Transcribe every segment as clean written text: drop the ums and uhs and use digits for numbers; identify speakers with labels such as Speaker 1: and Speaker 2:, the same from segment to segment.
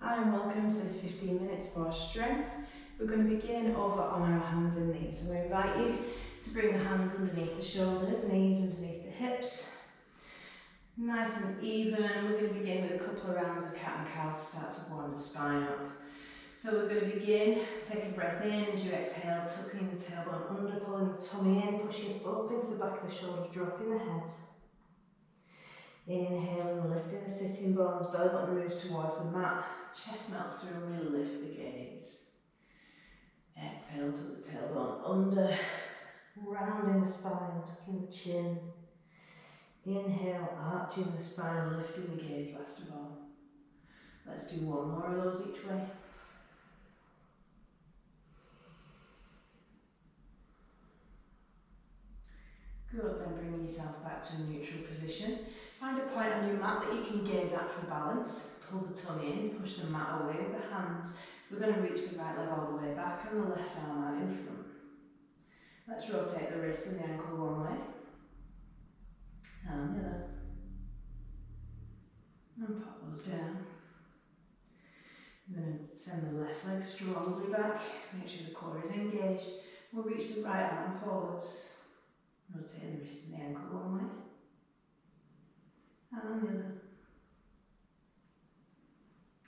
Speaker 1: Hi and welcome to this 15 minutes for strength. We're going to begin over on our hands and knees. So I invite you to bring the hands underneath the shoulders, knees underneath the hips. Nice and even. We're going to begin with a couple of rounds of cat and cow to start to warm the spine up. So we're going to begin, take a breath in as you exhale, tucking the tailbone under, pulling the tummy in, pushing up into the back of the shoulders, dropping the head. Inhaling, lifting the sitting bones, belly button moves towards the mat, chest melts through and we lift the gaze. Exhale, tuck the tailbone under, rounding the spine, tucking the chin. Inhale, arching the spine, lifting the gaze last of all. Let's do one more of those each way. Good, then bringing yourself back to a neutral position. Find a point on your mat that you can gaze at for balance. Pull the tummy in, push the mat away with the hands. We're going to reach the right leg all the way back and the left arm out in front. Let's rotate the wrist and the ankle one way and the other. And pop those down. I'm going to send the left leg strongly back. Make sure the core is engaged. We'll reach the right arm forwards. Rotate the wrist and the ankle one way and the other.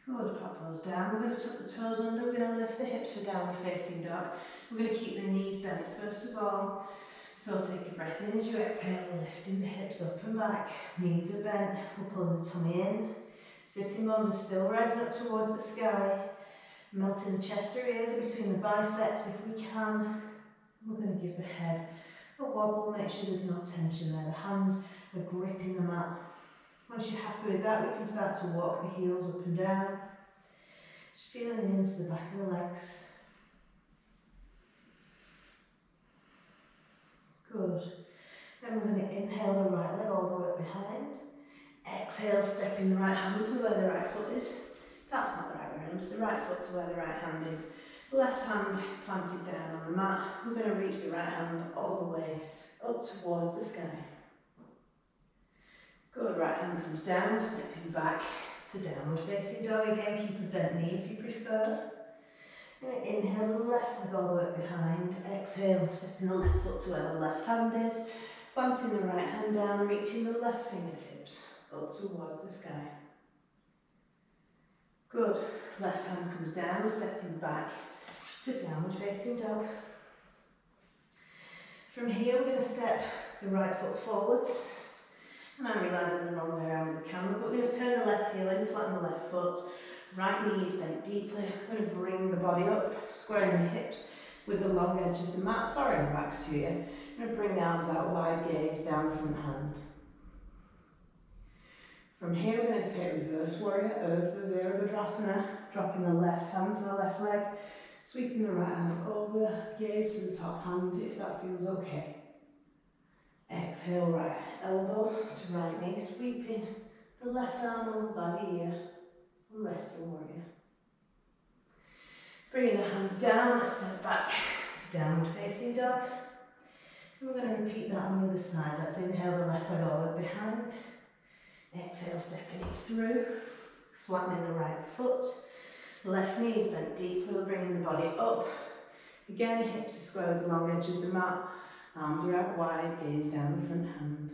Speaker 1: Good, pop those down. We're going to tuck the toes under, we're going to lift the hips for downward facing dog. We're going to keep the knees bent first of all. So take a breath in as you exhale, lifting the hips up and back. Knees are bent, we're pulling the tummy in. Sitting bones are still rising up towards the sky. Melting the chest or ears between the biceps if we can. We're going to give the head a wobble, make sure there's no tension there. The hands are gripping the mat. Once you're happy with that, we can start to walk the heels up and down. Just feeling into the back of the legs. Good. Then we're going to inhale the right leg all the way up behind. Exhale, stepping the right hand to where the right foot is. That's not the right way around. The right foot to where the right hand is. Left hand planted down on the mat. We're going to reach the right hand all the way up towards the sky. Good, right hand comes down, stepping back to downward facing dog. Again, keep a bent knee if you prefer. Inhale the left leg all the way up behind. Exhale, stepping the left foot to where the left hand is. Planting the right hand down, reaching the left fingertips up towards the sky. Good, left hand comes down, stepping back to downward facing dog. From here we're going to step the right foot forwards. And I realise I'm the wrong way around with the camera, but we're going to turn the left heel in, flatten the left foot. Right knee is bent deeply. We're going to bring the body up, squaring the hips with the long edge of the mat. Sorry, my back's to you. We're going to bring the arms out wide, gaze down the front hand. From here we're going to take reverse warrior, Urdhva Virabhadrasana, dropping the left hand to the left leg, sweeping the right hand over, gaze to the top hand if that feels okay. Exhale, right elbow to right knee, sweeping the left arm over by the ear, and rest the warrior. Bringing the hands down, let's step back to downward facing dog. And we're going to repeat that on the other side. Let's inhale the left leg all the way behind. Exhale, stepping it through, flattening the right foot. Left knee is bent deeply, we're bringing the body up. Again, hips are square with the long edge of the mat. Arms are out wide, gaze down the front hand.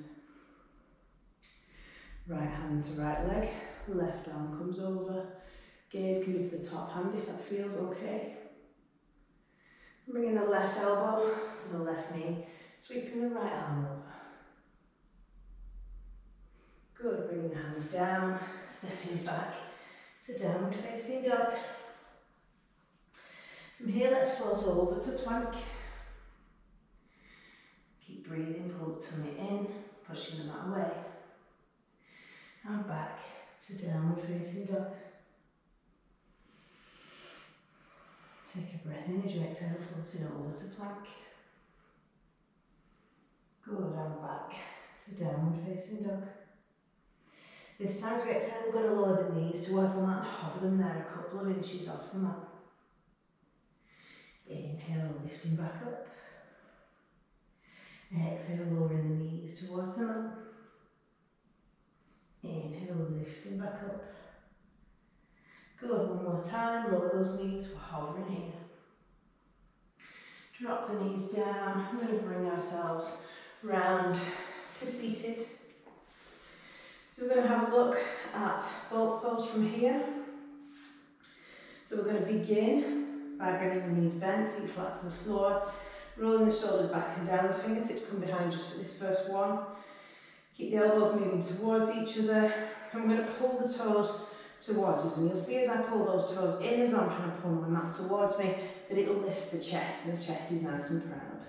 Speaker 1: Right hand to right leg, left arm comes over. Gaze can be to the top hand if that feels okay. Bringing the left elbow to the left knee, sweeping the right arm over. Good, bringing the hands down, stepping back to downward facing dog. From here, let's float over to plank. Keep breathing, pull the tummy in, pushing the mat away. And back to downward facing dog. Take a breath in as you exhale, floating over to plank. Good, and back to downward facing dog. This time as we exhale, we're going to lower the knees towards the mat and hover them there a couple of inches off the mat. Inhale, lifting back up. Exhale, lowering the knees towards the mat. Inhale, lifting back up. Good, one more time, lower those knees, we're hovering here. Drop the knees down, we're going to bring ourselves round to seated. So we're going to have a look at boat pose from here. So we're going to begin by bringing the knees bent, feet flat to the floor, rolling the shoulders back and down, the fingertips come behind just for this first one. Keep the elbows moving towards each other. I'm going to pull the toes towards us, and you'll see as I pull those toes in, as I'm trying to pull my mat towards me, that it lifts the chest, and the chest is nice and proud.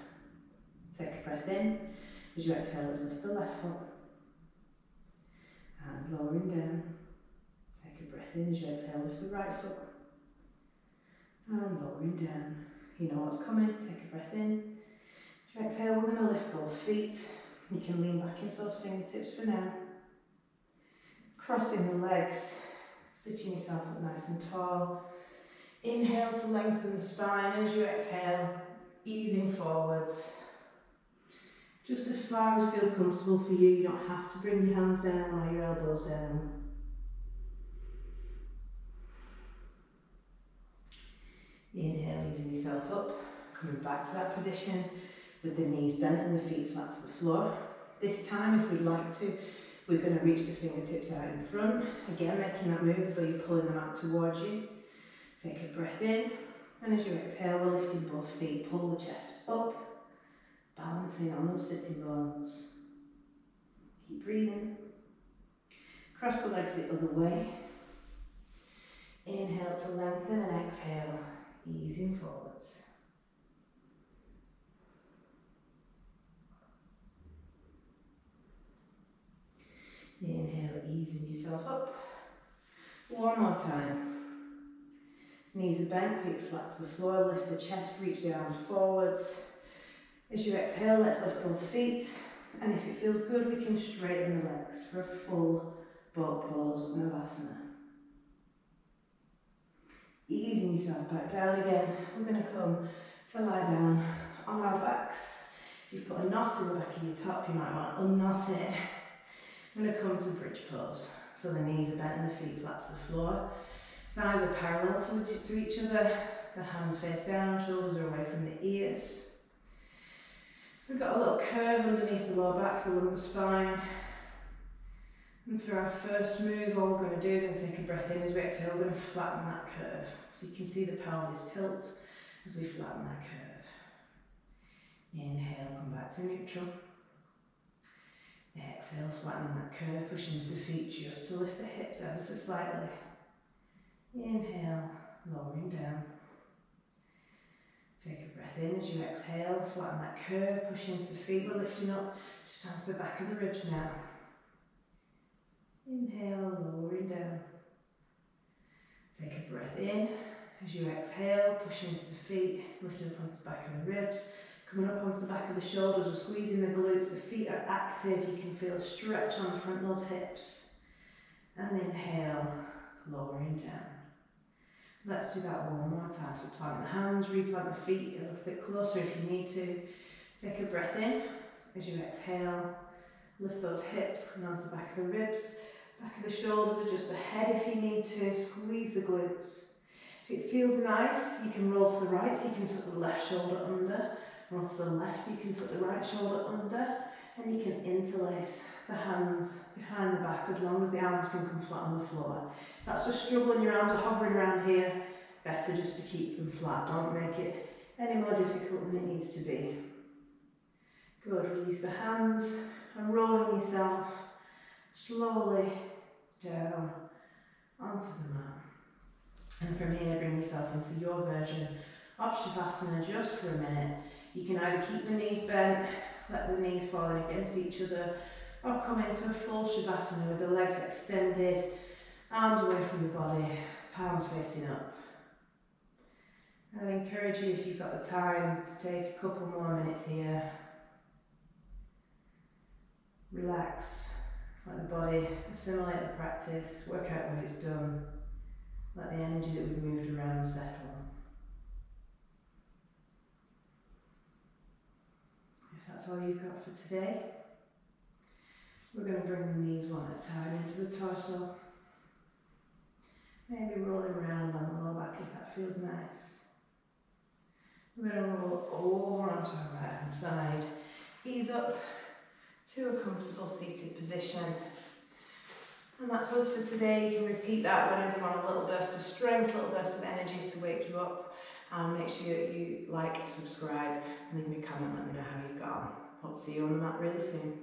Speaker 1: Take a breath in. As you exhale, let's lift the left foot. And lowering down. Take a breath in. As you exhale, lift the right foot. And lowering down. You know what's coming. Take a breath in. As you exhale, we're going to lift both feet. You can lean back into those fingertips for now. Crossing the legs, stitching yourself up nice and tall. Inhale to lengthen the spine. As you exhale, easing forwards. Just as far as feels comfortable for you. You don't have to bring your hands down or your elbows down. Inhale, easing yourself up. Coming back to that position with the knees bent and the feet flat to the floor. This time, if we'd like to, we're going to reach the fingertips out in front. Again, making that move as though you're pulling the mat towards you. Take a breath in, and as you exhale, we're lifting both feet. Pull the chest up, balancing on those sitting bones. Keep breathing. Cross the legs the other way. Inhale to lengthen and exhale, easing forwards. Inhale, easing yourself up. One more time. Knees are bent, feet flat to the floor. Lift the chest, reach the arms forwards. As you exhale, let's lift both feet. And if it feels good, we can straighten the legs for a full boat pose, Navasana. Easing yourself back down again. We're going to come to lie down on our backs. If you've put a knot in the back of your top, you might want to unknot it. I'm going to come to bridge pose. So the knees are bent and the feet flat to the floor. Thighs are parallel to each other. The hands face down, shoulders are away from the ears. We've got a little curve underneath the lower back, the lumbar spine. And for our first move, all we're going to do is going to take a breath in. As we exhale, we're going to flatten that curve. So you can see the pelvis tilt as we flatten that curve. Inhale, come back to neutral. Exhale, flattening that curve, pushing into the feet just to lift the hips ever so slightly. Inhale, lowering down. Take a breath in as you exhale, flatten that curve, push into the feet, we're lifting up just onto the back of the ribs now. Inhale, lowering down. Take a breath in as you exhale, push into the feet, lifting up onto the back of the ribs. Coming up onto the back of the shoulders, we're squeezing the glutes, the feet are active, you can feel a stretch on the front of those hips. And inhale, lowering down. Let's do that one more time. So plant the hands, replant the feet a little bit closer if you need to. Take a breath in as you exhale. Lift those hips, come onto the back of the ribs, back of the shoulders, adjust the head if you need to, squeeze the glutes. If it feels nice, you can roll to the right so you can tuck the left shoulder under. Roll to the left so you can tuck the right shoulder under, and you can interlace the hands behind the back as long as the arms can come flat on the floor. If that's a struggle and your arms are hovering around here, better just to keep them flat. Don't make it any more difficult than it needs to be. Good, release the hands and rolling yourself slowly down onto the mat. And from here, bring yourself into your version of Shavasana just for a minute. You can either keep the knees bent, let the knees fall in against each other, or come into a full Shavasana with the legs extended, arms away from the body, palms facing up. I would encourage you, if you've got the time, to take a couple more minutes here. Relax, let the body assimilate the practice, work out what it's done, let the energy that we've moved around settle. If that's all you've got for today, we're going to bring the knees one at a time into the torso. Maybe rolling around on the lower back if that feels nice. We're going to roll over onto our right hand side. Ease up to a comfortable seated position. And that's us for today. You can repeat that whenever you want a little burst of strength, a little burst of energy to wake you up. Make sure you like, subscribe, and leave me a comment, let me know how you've got on. Hope to see you on the mat really soon.